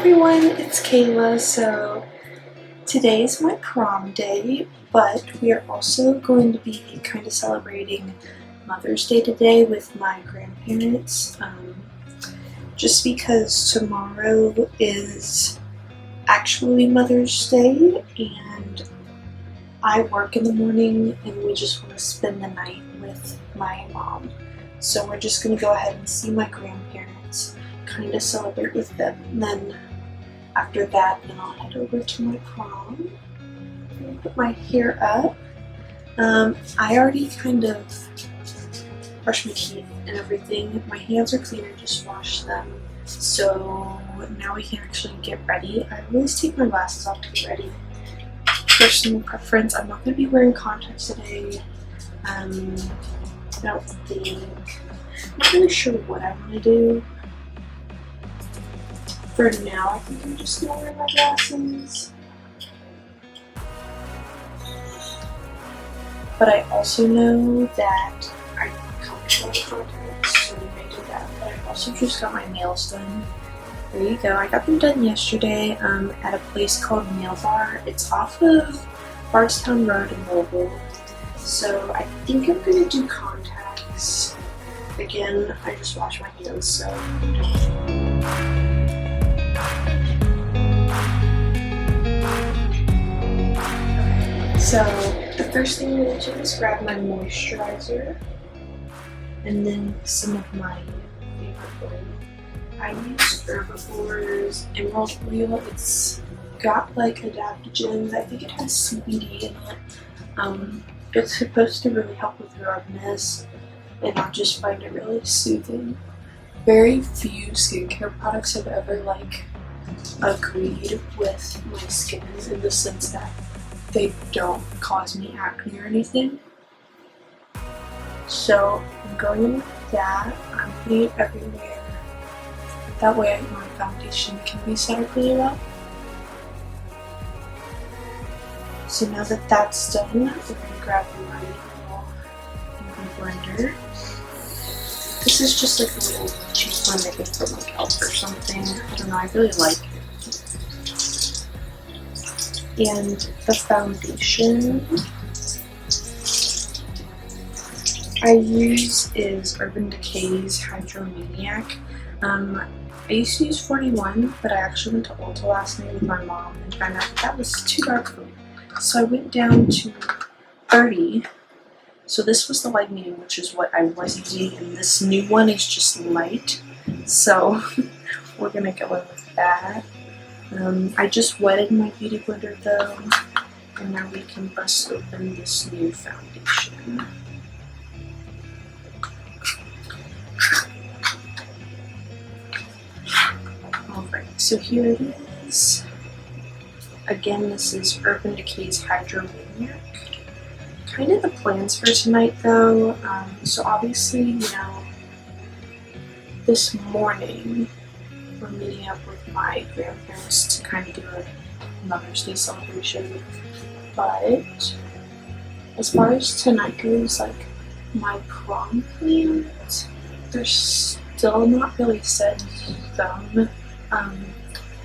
everyone, it's Kayla. So today is my prom day, but we are also going to be kind of celebrating Mother's Day today with my grandparents. Just because tomorrow is actually Mother's Day and I work in the morning and we just want to spend the night with my mom. So we're just going to go ahead and see my grandparents, kind of celebrate with them, and then after that, then I'll head over to my prom. I'm gonna put my hair up. I already kind of brushed my teeth and everything. My hands are clean, I just washed them. So now we can actually get ready. I always take my glasses off to get ready. Personal preference, I'm not going to be wearing contacts today. I don't think, I'm not really sure what I want to do. For now, I think I'm just going to wear my glasses. But I also know that I'm comfortable with contacts, so we may do that. But I also just got my nails done. There you go. I got them done yesterday at a place called Nail Bar. It's off of Bardstown Road in Louisville. So I think I'm going to do contacts. Again, I just washed my hands, so... So, the first thing I'm going to do is grab my moisturizer and then some of my favorite oil. I use Herbivore's Emerald Oil. It's got like adaptogens. I think it has CBD in it. It's supposed to really help with redness, and I just find it really soothing. Very few skincare products have ever agreed with my skin in the sense that they don't cause me acne or anything. So I'm going in with that. I'm putting it everywhere. That way my foundation can be set up really well. So now that that's done, we're going to grab my blender. This is just like a little cheap one I get from like Elf or something. I don't know, I really like it. And the foundation I use is Urban Decay's Hydromaniac. I used to use 41, but I actually went to Ulta last night with my mom and found out that was too dark for me. So I went down to 30. So this was the light medium, which is what I was using, and this new one is just light. So we're gonna go in with that. I just wetted my beauty blender though, and now we can bust open this new foundation. Alright, so here it is. Again, this is Urban Decay's Hydromaniac. Kind of the plans for tonight though, so obviously, you know, this morning we're meeting up with my grandparents to kind of do a Mother's Day celebration, but as far as tonight goes, like my prom plans, they're still not really set in stone.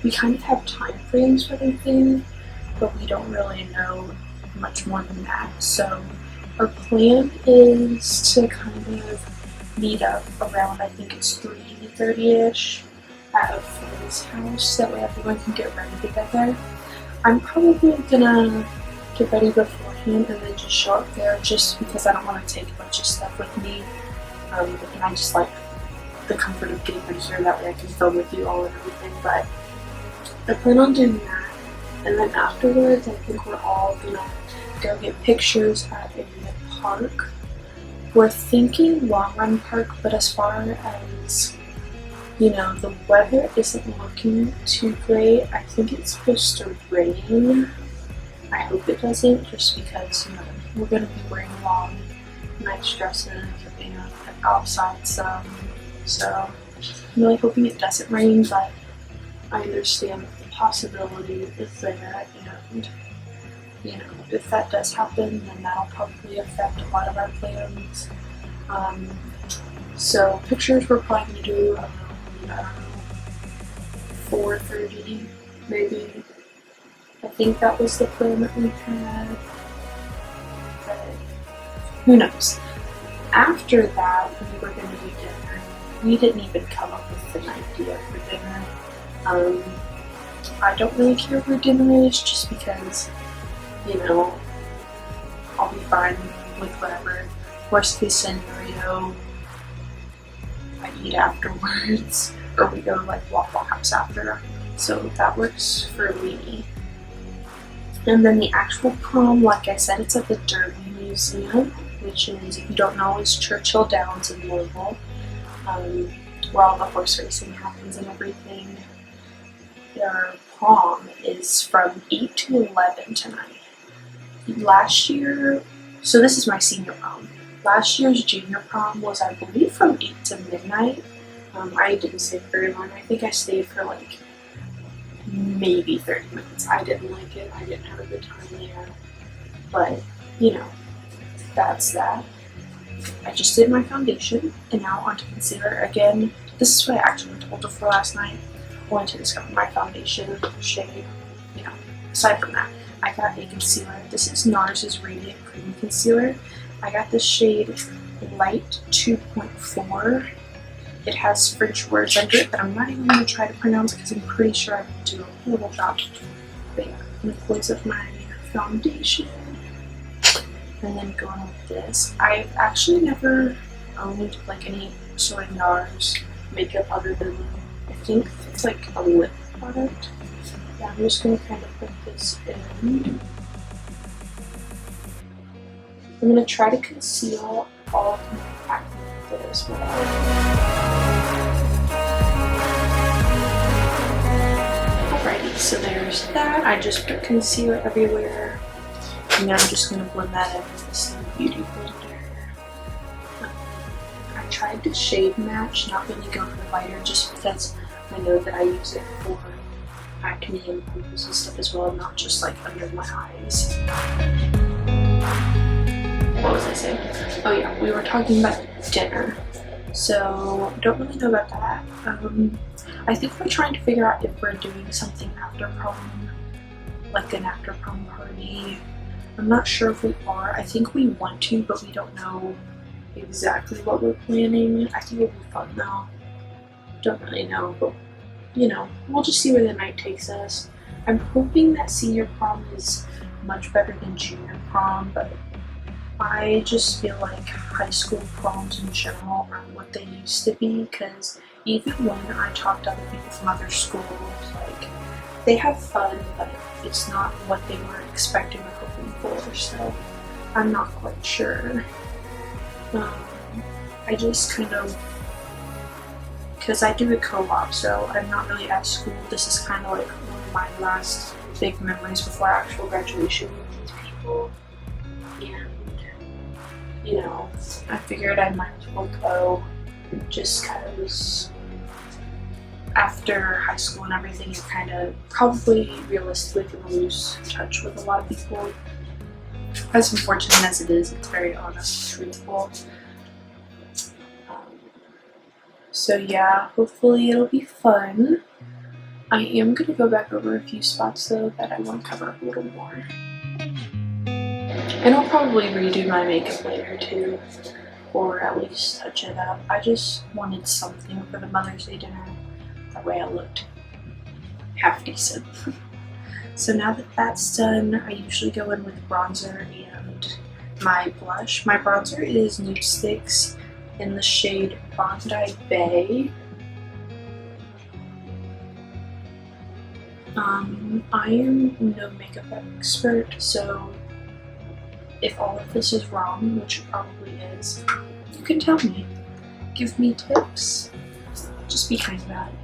We kind of have time frames for everything, but we don't really know much more than that. So our plan is to kind of meet up around, I think it's 3:30ish at a friend's house. That way everyone can get ready together. I'm probably gonna get ready beforehand and then just show up there, just because I don't want to take a bunch of stuff with me. And I just like the comfort of getting ready here, that way I can film with you all and everything. But I plan on doing that, and then afterwards I think we're all gonna go get pictures at a park. We're thinking Long Run Park, but as far as, you know, the weather isn't looking too great. I think it's supposed to rain. I hope it doesn't, just because, you know, we're gonna be wearing long night dresses and outside some. So I'm really hoping it doesn't rain, but I understand the possibility is there, and you know, if that does happen, then that'll probably affect a lot of our plans. So pictures we're probably going to do around 4:30 maybe. I think that was the plan that we had, but who knows. After that, we were going to do dinner. We didn't even come up with an idea for dinner. I don't really care where dinner is, just because, you know, I'll be fine with whatever. Worst case scenario, I eat afterwards, or we go to like Waffle House after. So that works for me. And then the actual prom, like I said, it's at the Derby Museum, which is, if you don't know, is Churchill Downs in Louisville, where all the horse racing happens and everything. Their prom is from 8 to 11 tonight. Last year, so this is my senior prom. Last year's junior prom was, I believe, from 8 to midnight. I didn't stay very long. I think I stayed for like maybe 30 minutes. I didn't like it. I didn't have a good time there. But, you know, that's that. I just did my foundation, and now onto concealer. Again, this is what I actually told you for last night. I wanted to discover my foundation shade. You know, aside from that, I got a concealer. This is NARS's Radiant Cream Concealer. I got this shade Light 2.4. It has French words under it, but I'm not even going to try to pronounce it because I'm pretty sure I will do a horrible job. But yeah, I'm going to close up my foundation. And then go on with this. I've actually never owned like any sort of NARS makeup other than, I think it's like a lip product. Yeah, I'm just going to kind of put this in. I'm going to try to conceal all of my acne with it as well. Alrighty, so there's that. I just put concealer everywhere. And then I'm just going to blend that in with this beauty blender. I tried to shade match, not really go for lighter, just because I know that I use it for acne and pimples and stuff as well, not just like under my eyes. What was I saying? Oh yeah, we were talking about dinner. So, don't really know about that. I think we're trying to figure out if we're doing something after prom, like an after prom party. I'm not sure if we are. I think we want to, but we don't know exactly what we're planning. I think it'll be fun though. Don't really know, but you know, we'll just see where the night takes us. I'm hoping that senior prom is much better than junior prom, but I just feel like high school proms in general aren't what they used to be, because even when I talk to other people from other schools, like, they have fun, but it's not what they were expecting or hoping for, so I'm not quite sure. I just kind of, because I do a co-op, so I'm not really at school. This is kind of like one of my last big memories before actual graduation with these people. And, you know, I figured I might as well go just because after high school and everything, you kind of probably realistically can lose touch with a lot of people. As unfortunate as it is, it's very honest and truthful. So yeah, hopefully it'll be fun. I am going to go back over a few spots though that I want to cover up a little more. And I'll probably redo my makeup later too, or at least touch it up. I just wanted something for the Mother's Day dinner. That way I looked half decent. So now that that's done, I usually go in with bronzer and my blush. My bronzer is Nude Sticks in the shade Bondi Bay. I am no makeup expert, so if all of this is wrong, which it probably is, you can tell me. Give me tips. Just be kind about it.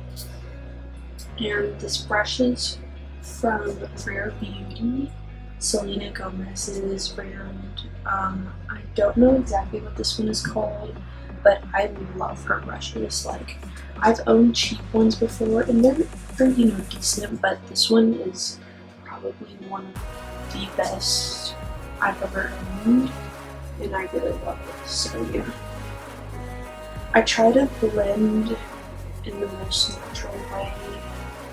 And this brush is from Rare Beauty, Selena Gomez's brand. I don't know exactly what this one is called, but I love her brushes. Like, I've owned cheap ones before, and they're you know, decent, but this one is probably one of the best I've ever owned, and I really love it. So yeah, I try to blend in the most natural way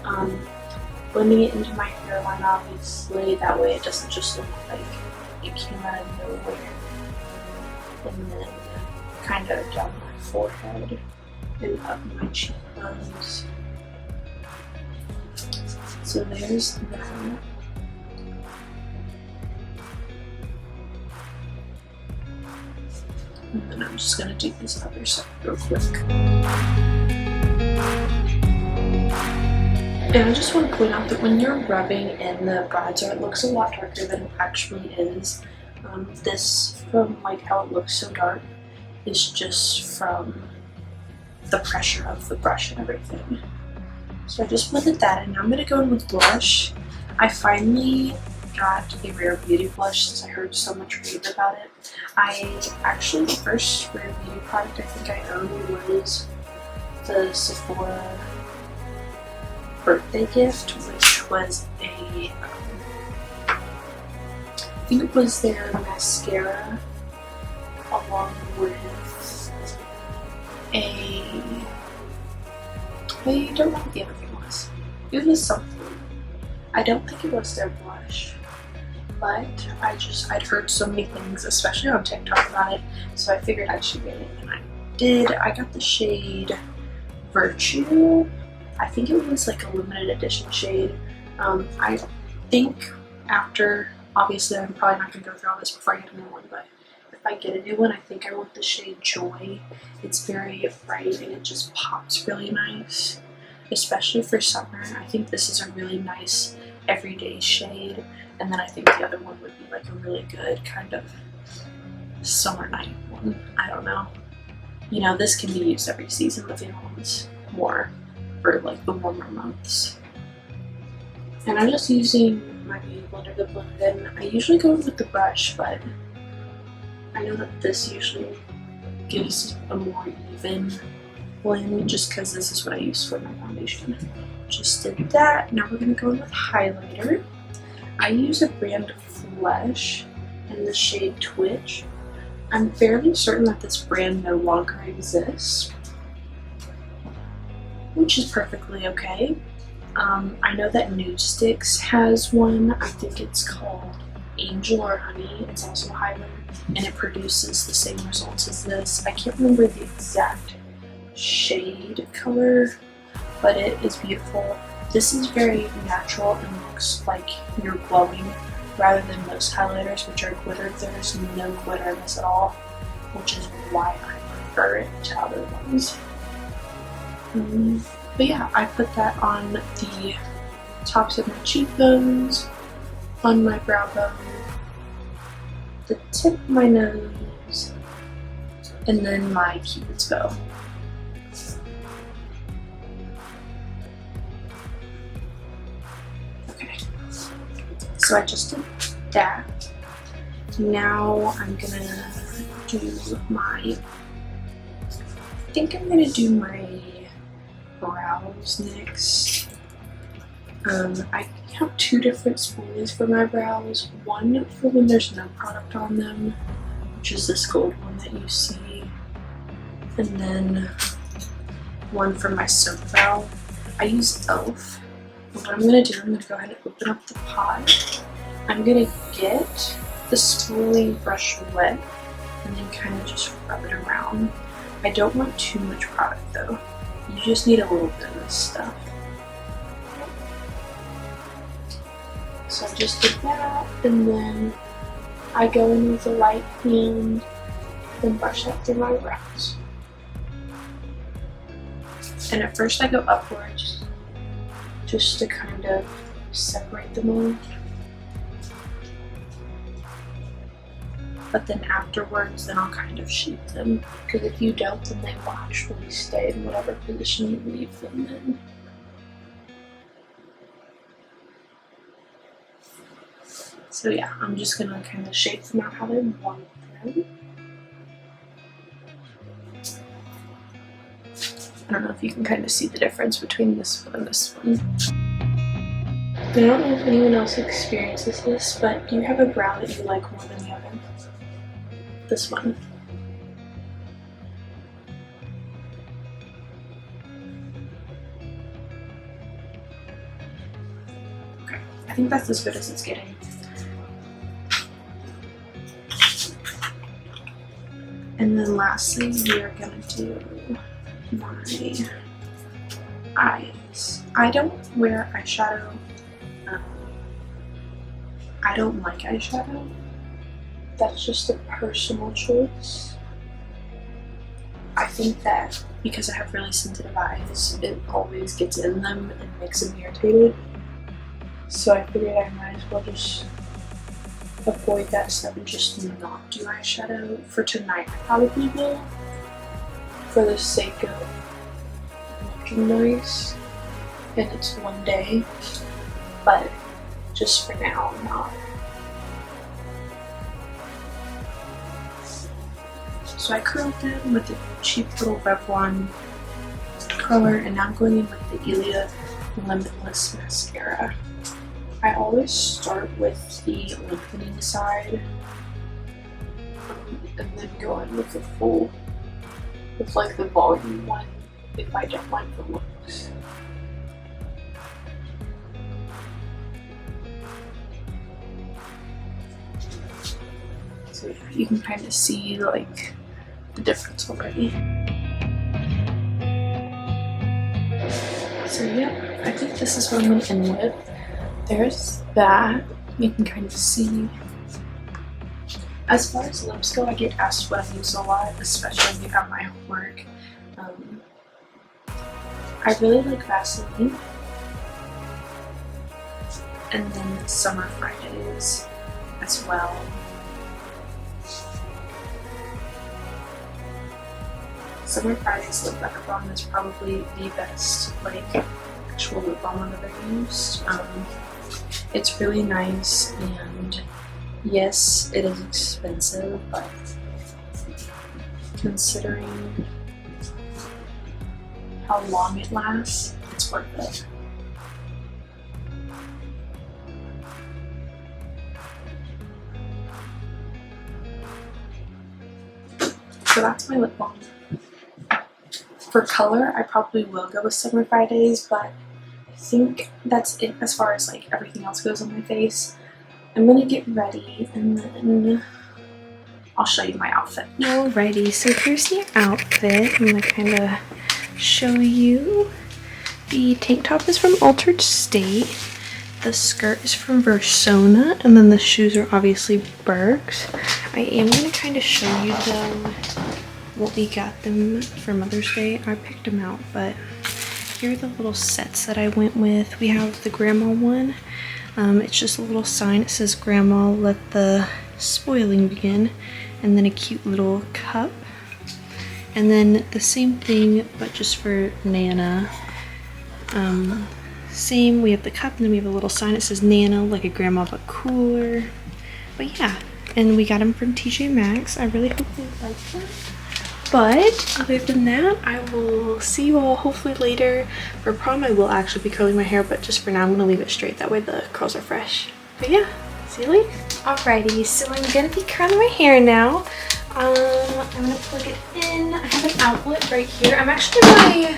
Um, Blending it into my hairline, obviously, that way it doesn't just look like it came out of nowhere. And then kind of down my forehead and up my cheekbones. So there's that. And then I'm just gonna do this other side real quick. And I just want to point out that when you're rubbing in the bronzer, it looks a lot darker than it actually is. This, from like how it looks so dark, is just from the pressure of the brush and everything. So I just blended that in. Now I'm going to go in with blush. I finally got a Rare Beauty blush since I heard so much rave about it. The first Rare Beauty product I think I owned was the Sephora birthday gift, which was I think it was their mascara along with I don't know what the other thing was. It was something. I don't think it was their blush, but I'd heard so many things, especially on TikTok, about it, so I figured I should get it, and I did. I got the shade Virtue. I think it was like a limited edition shade. I think after, obviously I'm probably not going to go through all this before I get a new one, but if I get a new one, I think I want the shade Joy. It's very bright and it just pops really nice, especially for summer. I think this is a really nice everyday shade, and then I think the other one would be like a really good kind of summer night one. I don't know. You know, this can be used every season, but the other one's more for like the warmer months. And I'm just using my beauty blender to blend it in. I usually go with the brush, but I know that this usually gives a more even blend just because this is what I use for my foundation. Just did that. Now we're going to go in with highlighter. I use a brand Flesh in the shade Twitch. I'm fairly certain that this brand no longer exists, which is perfectly okay. I know that Nude Sticks has one. I think it's called Angel or Honey. It's also a highlighter, and it produces the same results as this. I can't remember the exact shade color, but it is beautiful. This is very natural and looks like you're glowing rather than most highlighters, which are glittered. There's no glitter in this at all, which is why I prefer it to other ones. But yeah, I put that on the tops of my cheekbones, on my brow bone, the tip of my nose, and then my cupid's bow. Okay, so I just did that. Now I'm gonna do my, I think I'm gonna do my brows next. I have two different spoolies for my brows. One for when there's no product on them, which is this gold one that you see, and then one for my soap brow. I use e.l.f. What I'm going to do, I'm going to go ahead and open up the pot. I'm going to get the spoolie brush wet and then kind of just rub it around. I don't want too much product though. You just need a little bit of this stuff. So I just did that, and then I go in with the right hand and brush that through my brows. And at first I go upwards just to kind of separate them all. But then afterwards, then I'll kind of shape them, because if you don't, then they will actually stay in whatever position you leave them in. So yeah, I'm just gonna kind of shape them out how I want them. I don't know if you can kind of see the difference between this one and this one. I don't know if anyone else experiences this, but do you have a brow that you like more than the other? This one. I think that's as good as it's getting. And then lastly, we are gonna do my eyes. I don't wear eyeshadow. I don't like eyeshadow. That's just a personal choice. I think that because I have really sensitive eyes, it always gets in them and makes them irritated. So I figured I might as well just avoid that stuff and just not do eyeshadow. For tonight, I probably will, for the sake of looking nice. And it's one day, but just for now, I'm not. So I curled them with the cheap little Revlon curler, and now I'm going in with the Ilia Limitless mascara. I always start with the lengthening side, and then go in with the full, with like the volume one if I don't like the looks. So yeah, you can kind of see like the difference already. So yeah, I think this is what I'm gonna end with. There's that. You can kind of see. As far as lips go, I get asked what I use a lot, especially at my homework. I really like Vaseline. And then Summer Fridays as well. Summer Fridays lip balm is probably the best like actual lip balm I've ever used. It's really nice, and yes, it is expensive, but considering how long it lasts, it's worth it. So that's my lip balm. For color, I probably will go with Summer Fridays, but I think that's it as far as like everything else goes on my face. I'm gonna get ready and then I'll show you my outfit. Alrighty, so here's the outfit. I'm gonna kind of show you. The tank top is from Altered State. The skirt is from Versona, and then the shoes are obviously Birks. I am gonna kind of show you though what we got them for Mother's Day. I picked them out, but here are the little sets that I went with. We have the grandma one. It's just a little sign. It says, "Grandma, let the spoiling begin," and then a cute little cup. And then the same thing, but just for Nana. Same, we have the cup, and then we have a little sign. It says, "Nana, like a grandma, but cooler." But yeah, and we got them from TJ Maxx. I really hope they like them. But other than that, I will see you all hopefully later. For prom, I will actually be curling my hair, but just for now, I'm gonna leave it straight. That way the curls are fresh. But yeah, see you later. Alrighty, so I'm gonna be curling my hair now. I'm gonna plug it in. I have an outlet right here. I'm actually in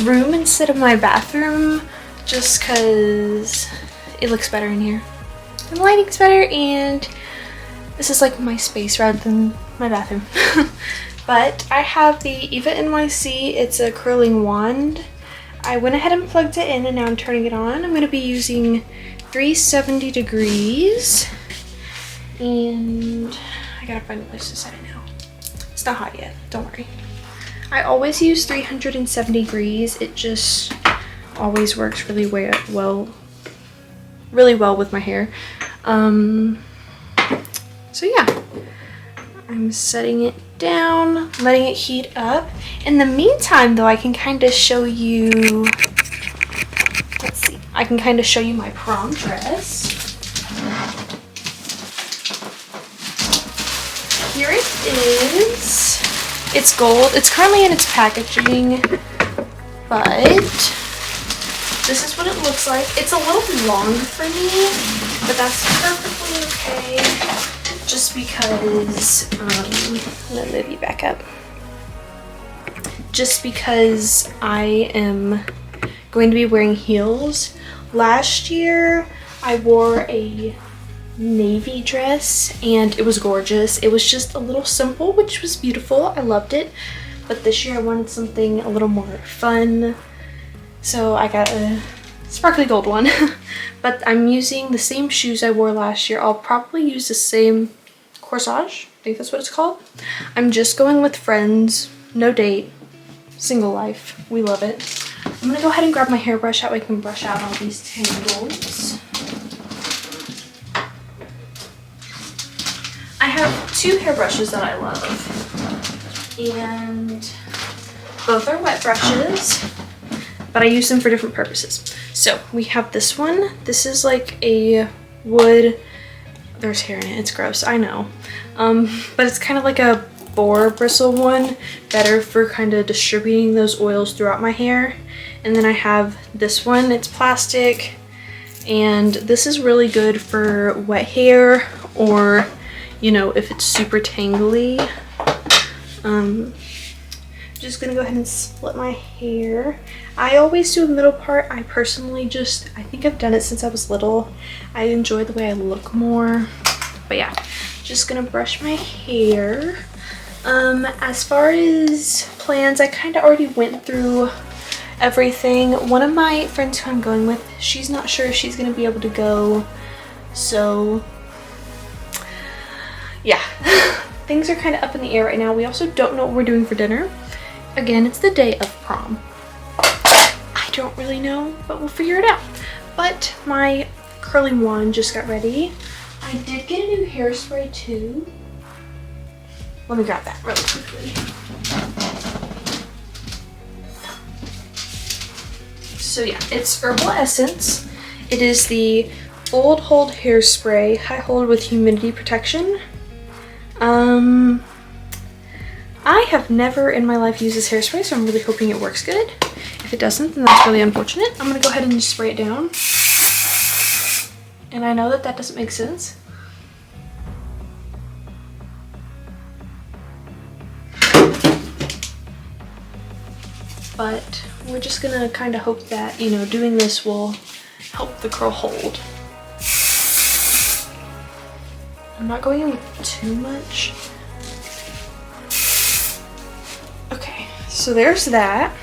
my room instead of my bathroom, just cause it looks better in here. And the lighting's better, and this is like my space rather than my bathroom. But I have the Eva NYC. It's a curling wand. I went ahead and plugged it in, and now I'm turning it on. I'm going to be using 370 degrees. And I gotta find a place to set it now. It's not hot yet, don't worry. I always use 370 degrees. It just always works really well with my hair. So yeah, I'm setting it down, letting it heat up. In the meantime though, I can kind of show you, let's see, I can kind of show you my prom dress. Here it is. It's gold. It's currently in its packaging, but this is what it looks like. It's a little long for me, but that's perfectly okay. Just because, I'm gonna move you back up. Just because I am going to be wearing heels last year I wore a navy dress and it was gorgeous. It was just a little simple, which was beautiful. I loved it. But this year I wanted something a little more fun. So I got a sparkly gold one. But I'm using the same shoes I wore last year. I'll probably use the same corsage. I think that's what it's called. I'm just going with friends, no date, single life. We love it. I'm gonna go ahead and grab my hairbrush that way I can brush out all these tangles. I have two hairbrushes that I love, and both are wet brushes, but I use them for different purposes. So we have this one. This is like a wood, there's hair in it, it's gross, I know. But it's kind of like a boar bristle one, better for kind of distributing those oils throughout my hair. And then I have this one, it's plastic, and this is really good for wet hair, or you know, if it's super tangly. I'm just gonna go ahead and split my hair. I always do a middle part. I personally I think I've done it since I was little. I enjoy the way I look more. But yeah, just gonna brush my hair. As far as plans, I kind of already went through everything. One of my friends who I'm going with, she's not sure if she's gonna be able to go, so yeah. Things are kind of up in the air right now. We also don't know what we're doing for dinner. Again, it's the day of prom. I don't really know, but we'll figure it out. But my curling wand just got ready. I did get a new hairspray too. Let me grab that really quickly. So yeah, it's Herbal Essence. It is the Old Hold Hairspray, High Hold with Humidity Protection. I have never in my life used this hairspray, so I'm really hoping it works good. If it doesn't, then that's really unfortunate. I'm gonna go ahead and just spray it down. And I know that that doesn't make sense. But we're just gonna kind of hope that, you know, doing this will help the curl hold. I'm not going in with too much. Okay, so there's that.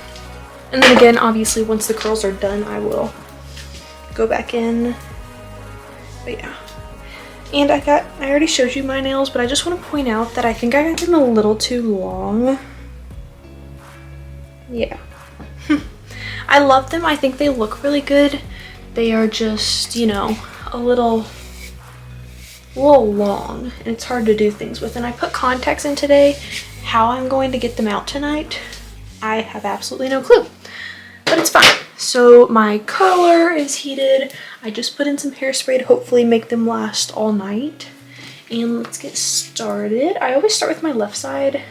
And then again, obviously, once the curls are done, I will go back in. But yeah. And I already showed you my nails, but I just want to point out that I think I got them a little too long. Yeah. I love them. I think they look really good. They are just, you know, a little long, and it's hard to do things with. And I put contacts in today. How I'm going to get them out tonight, I have absolutely no clue, but it's fine. So my curler is heated. I just put in some hairspray to hopefully make them last all night. And let's get started. I always start with my left side.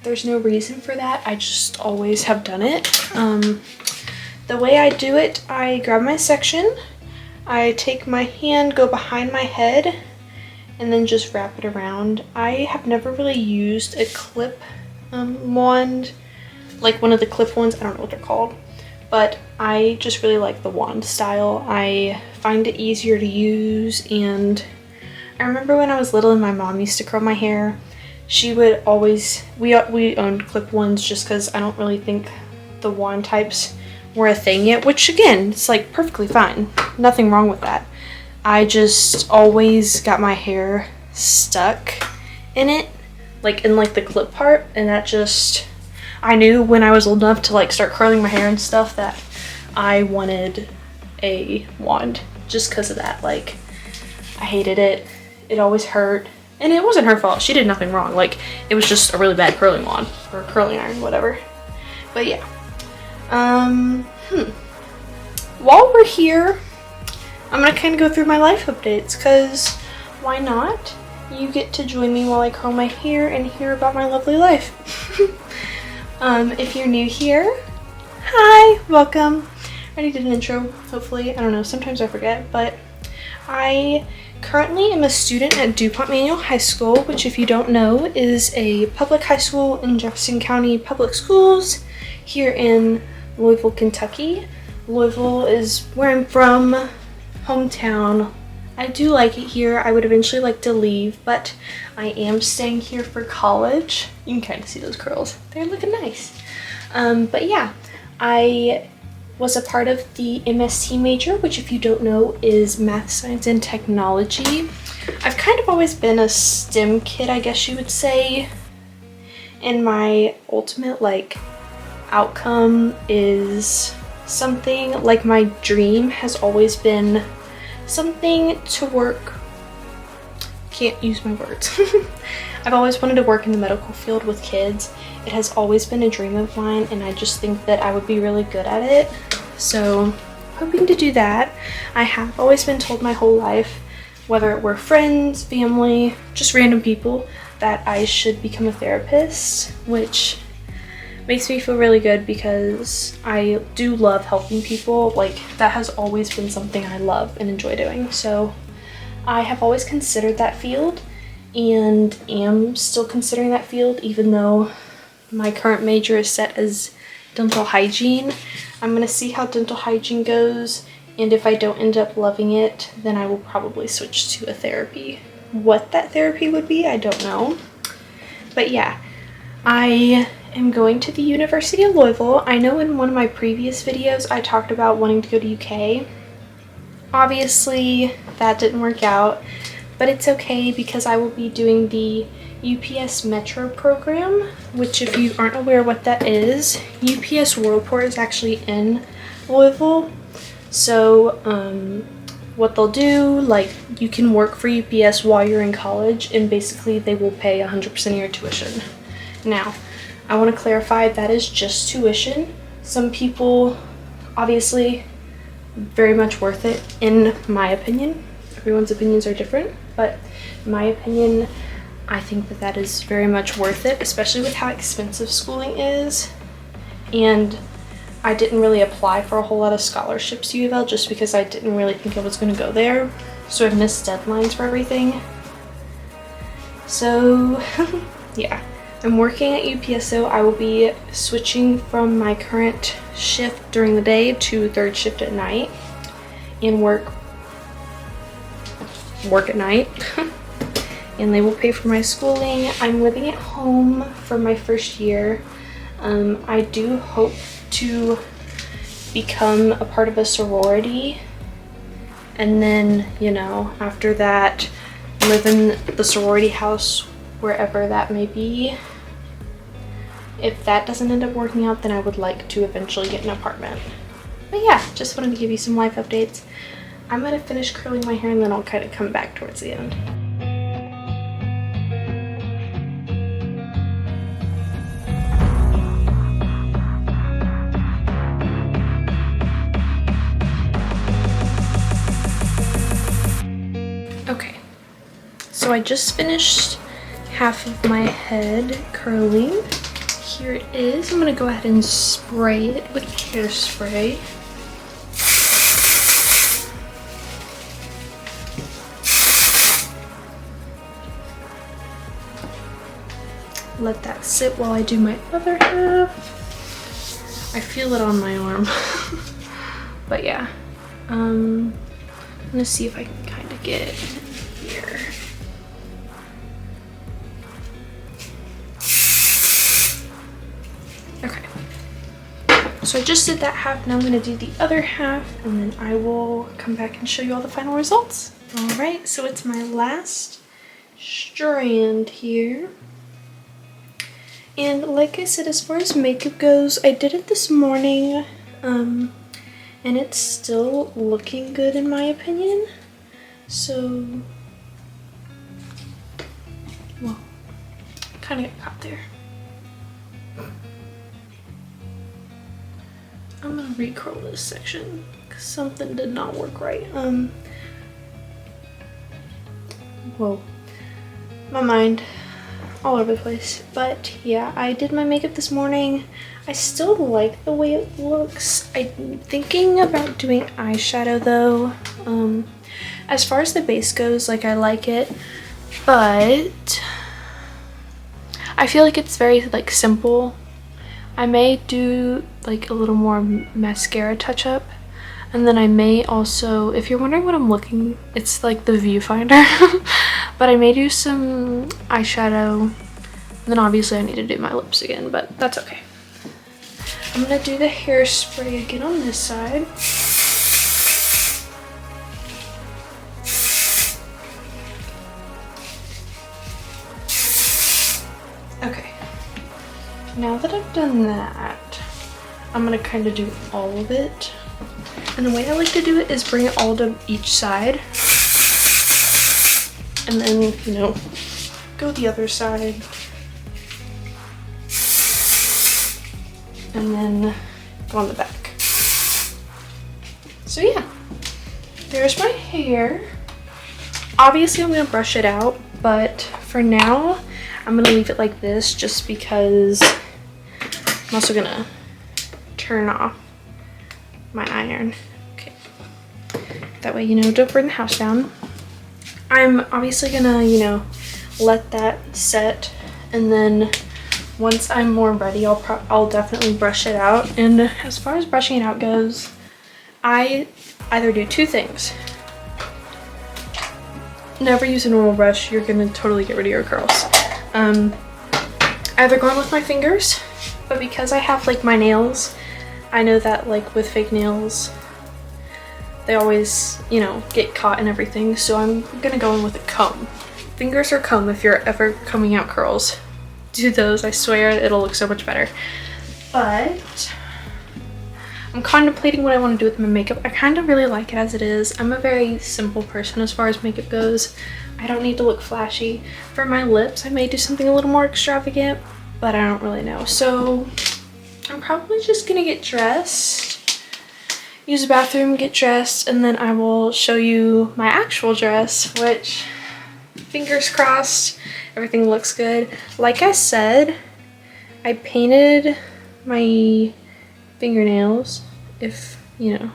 There's no reason for that. I just always have done it. The way I do it, I grab my section, I take my hand, go behind my head, and then just wrap it around. I have never really used a clip wand, like one of the clip ones. I don't know what they're called, but I just really like the wand style. I find it easier to use, and I remember when I was little and my mom used to curl my hair, she would always, we owned clip ones just because I don't really think the wand types were a thing yet, which again, it's like perfectly fine. Nothing wrong with that. I just always got my hair stuck in it, like in like the clip part, and that just, I knew when I was old enough to like start curling my hair and stuff that I wanted a wand just because of that. Like, I hated it. It always hurt. And it wasn't her fault. She did nothing wrong. Like, it was just a really bad curling wand or curling iron, whatever. But yeah. While we're here, I'm gonna kind of go through my life updates, because why not? You get to join me while I curl my hair and hear about my lovely life. If you're new here, hi, welcome. I already did an intro, hopefully. I don't know, sometimes I forget, but I currently am a student at DuPont Manual High School, which, if you don't know, is a public high school in Jefferson County Public Schools here in Louisville, Kentucky. Louisville is where I'm from, hometown. I do like it here. I would eventually like to leave, but I am staying here for college. You can kind of see those curls. They're looking nice. But yeah, I was a part of the MST major, which if you don't know is Math, Science, and Technology. I've kind of always been a STEM kid, I guess you would say. And my ultimate outcome is something like my dream has always been something to work. Can't use my words. I've always wanted to work in the medical field with kids. It has always been a dream of mine, and I just think that I would be really good at it. So hoping to do that. I have always been told my whole life, whether it were friends, family, just random people, that I should become a therapist, which makes me feel really good because I do love helping people. That has always been something I love and enjoy doing. So I have always considered that field and am still considering that field, even though my current major is set as dental hygiene. I'm gonna see how dental hygiene goes, and if I don't end up loving it, then I will probably switch to a therapy. What that therapy would be, I don't know. But yeah, I am going to the University of Louisville. I know in one of my previous videos I talked about wanting to go to UK. Obviously that didn't work out, but it's okay because I will be doing the UPS Metro program, which if you aren't aware what that is, UPS Worldport is actually in Louisville. So what they'll do, you can work for UPS while you're in college, and basically they will pay 100% of your tuition. Now, I want to clarify that is just tuition. Some people, obviously, very much worth it in my opinion. Everyone's opinions are different, but in my opinion, I think that that is very much worth it, especially with how expensive schooling is. And I didn't really apply for a whole lot of scholarships to UofL just because I didn't really think I was going to go there. So I've missed deadlines for everything. So yeah, I'm working at UPSO. I will be switching from my current shift during the day to third shift at night and work at night. And they will pay for my schooling. I'm living at home for my first year. I do hope to become a part of a sorority, and then, after that, live in the sorority house wherever that may be. If that doesn't end up working out, then I would like to eventually get an apartment. But yeah, just wanted to give you some life updates. I'm gonna finish curling my hair and then I'll kind of come back towards the end. Okay, so I just finished half of my head curling. Here it is. I'm gonna go ahead and spray it with hairspray. Let that sit while I do my other half. I feel it on my arm. But yeah, I'm gonna see if I can kind of get it here. Okay, so I just did that half. Now I'm gonna do the other half, and then I will come back and show you all the final results. All right, so it's my last strand here. And like I said, as far as makeup goes, I did it this morning, and it's still looking good in my opinion. So, well, kind of got caught there. I'm gonna recurl this section because something did not work right. Whoa, my mind all over the place. But yeah, I did my makeup this morning. I still like the way it looks. I'm thinking about doing eyeshadow though. As far as the base goes, like, I like it, but I feel like it's very simple. I may do a little more mascara touch up And then I may also, if you're wondering what I'm looking, it's like the viewfinder. But I may do some eyeshadow. And then obviously I need to do my lips again, but that's okay. I'm gonna do the hairspray again on this side. Okay, now that I've done that, I'm gonna kind of do all of it. And the way I like to do it is bring it all to each side. And then, you know, go the other side. And then go on the back. So yeah, there's my hair. Obviously I'm gonna brush it out, but for now, I'm gonna leave it like this just because I'm also gonna turn off my iron. Okay. That way, you know, don't burn the house down. I'm obviously gonna, you know, let that set, and then once I'm more ready, I'll definitely brush it out. And as far as brushing it out goes, I either do two things. Never use a normal brush, you're gonna totally get rid of your curls. Either going with my fingers, but because I have like my nails, I know that like with fake nails, they always, you know, get caught and everything, so I'm gonna go in with a comb. Fingers or comb if you're ever combing out curls. Do those, I swear it'll look so much better. But I'm contemplating what I want to do with my makeup. I kind of really like it as it is. I'm a very simple person as far as makeup goes. I don't need to look flashy. For my lips, I may do something a little more extravagant, but I don't really know. So I'm probably just gonna get dressed, use the bathroom, get dressed, and then I will show you my actual dress, which, fingers crossed, everything looks good. Like I said, I painted my fingernails, if, you know,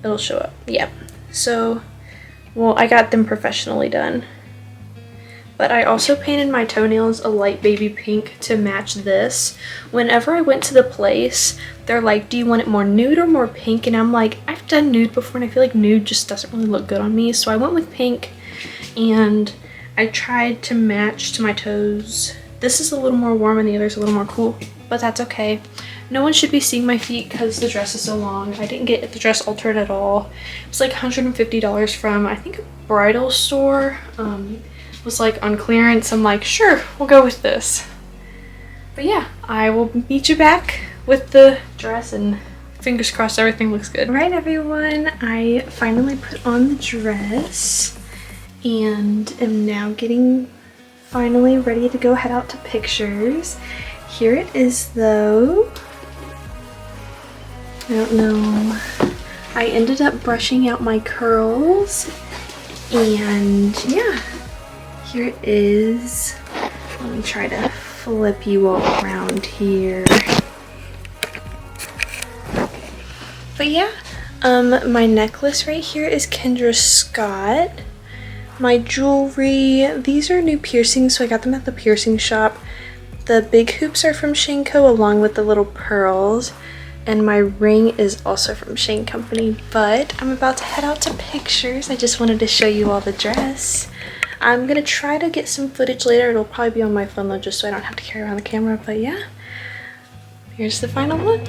it'll show up. Yep. So, well, I got them professionally done. But I also painted my toenails a light baby pink to match this. Whenever I went to the place, they're like, do you want it more nude or more pink? And I'm like, I've done nude before and I feel like nude just doesn't really look good on me. So I went with pink, and I tried to match to my toes. This is a little more warm and the other's a little more cool, but that's okay. No one should be seeing my feet because the dress is so long. I didn't get the dress altered at all. It was like $150 from, I think, a bridal store. It was like on clearance. I'm like, sure, we'll go with this. But yeah, I will meet you back with the dress, and fingers crossed everything looks good. All right, everyone, I finally put on the dress and am now getting finally ready to go head out to pictures. Here it is though. I don't know. I ended up brushing out my curls, and yeah, here it is. Let me try to flip you all around here. But yeah, my necklace right here is Kendra Scott. My jewelry, these are new piercings, so I got them at the piercing shop. The big hoops are from Shanko along with the little pearls. And my ring is also from Shane Company. But I'm about to head out to pictures. I just wanted to show you all the dress. I'm gonna try to get some footage later. It'll probably be on my phone though, just so I don't have to carry around the camera. But yeah, here's the final look.